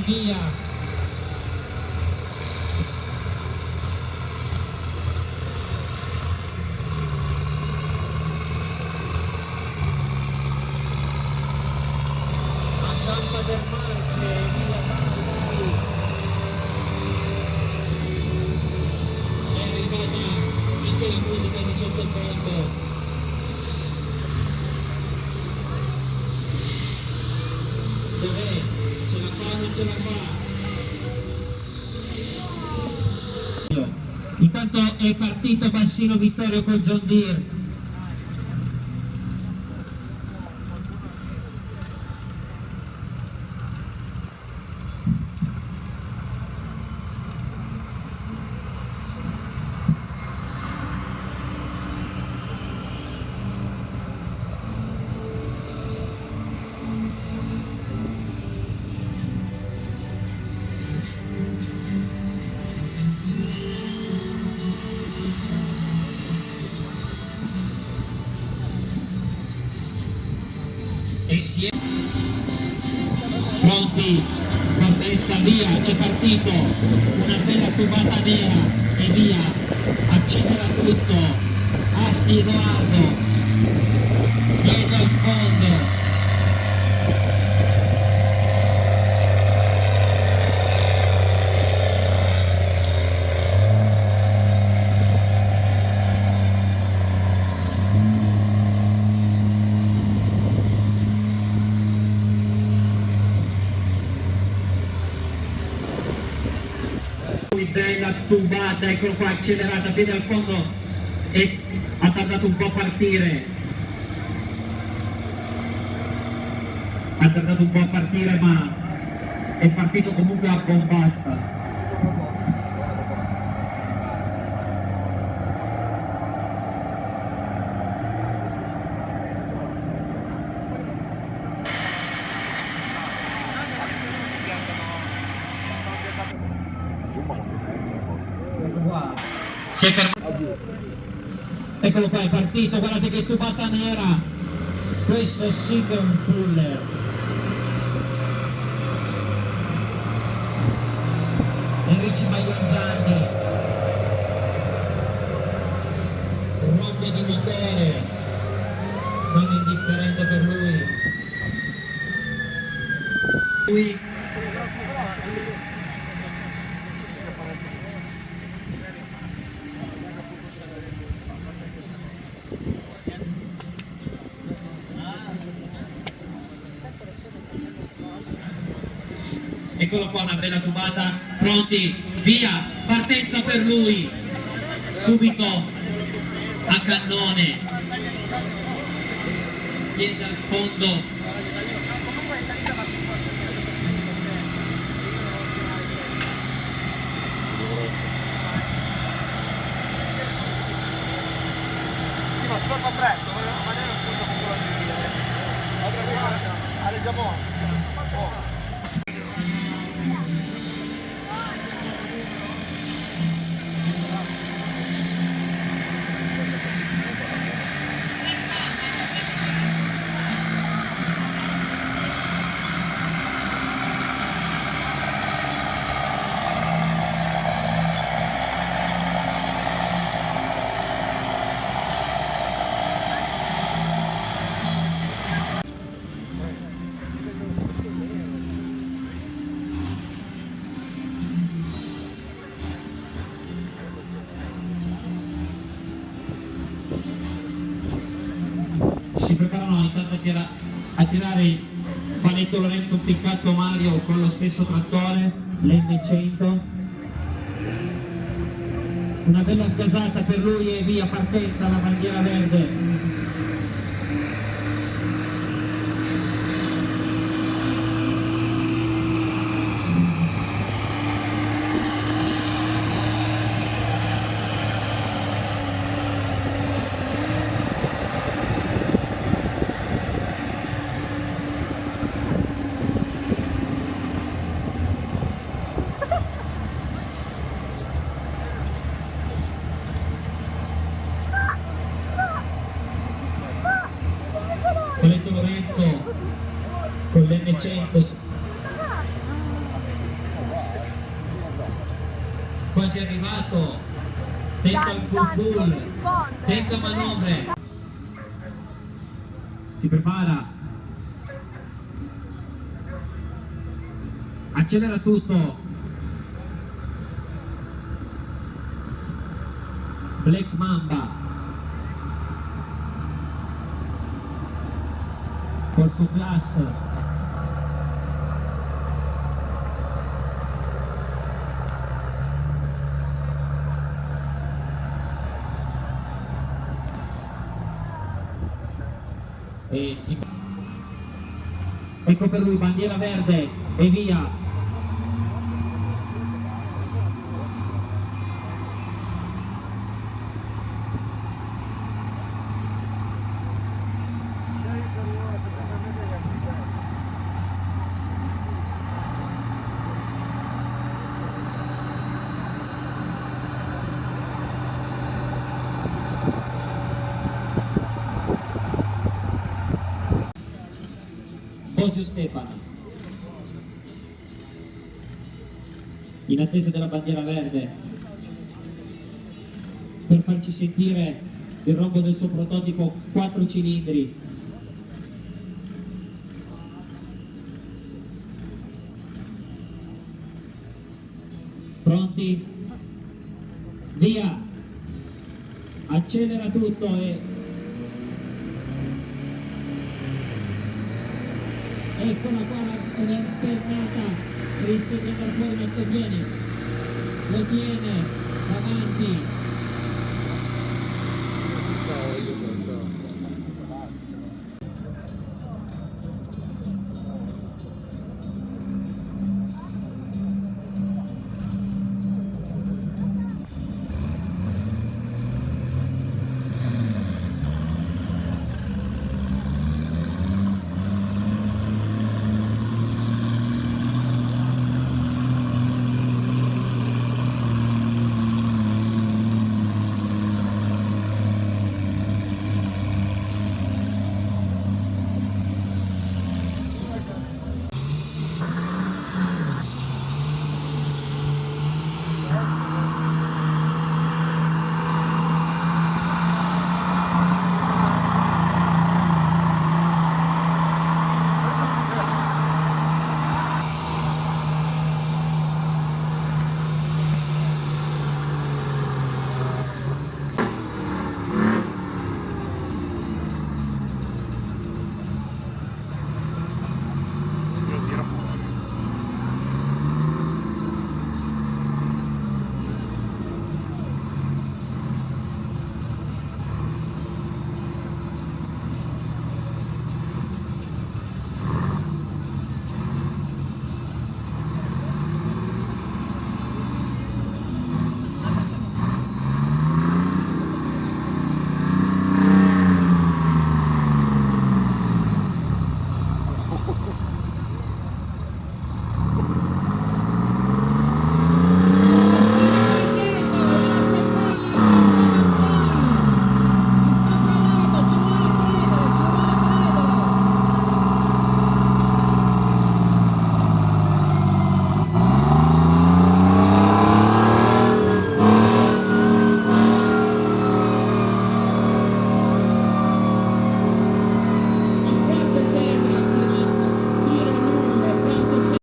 e via. Stampa del Marche e via Bari. È arrivata anche la musica di sottofondo. Dov'è? Ce la fa o non ce la fa? Intanto è partito Bassino Vittorio col John Deere. E si è pronti, partenza, via, è partito, una bella tubata nera e via, accelera tutto, Asti Edoardo, dietro al fondo. Bella tubata, eccolo qua, accelerata, vede al fondo e ha tardato un po' a partire. Ha tardato un po' a partire, ma è partito comunque a bombazza. Si è fermato. Eccolo qua, è partito, guardate che tubata nera. Questo sì che è un puller. Enrici Maiongianni. Rombo di motore. Non indifferente per lui. Eccolo qua, una bella tubata, pronti, via, partenza per lui, subito a cannone, viene dal fondo. Ma torna presto, ma non è un punto con la via. Si preparano intanto a tirare il Fanetto Lorenzo Piccato Mario con lo stesso trattore, l'M100. Una bella sgasata per lui e via, partenza alla bandiera verde. Fanetto Lorenzo con l'M100 quasi arrivato, tenta il full pull, tenta manovre, si prepara, accelera tutto, Black Mamba, corso class, e si fa. Ecco per lui, bandiera verde e via. Bosio Stefano, in attesa della bandiera verde per farci sentire il rombo del suo prototipo 4 cilindri. Pronti? Via! Accelera tutto e eccola qua un'impennata, rispetto al fuori, lo tiene davanti,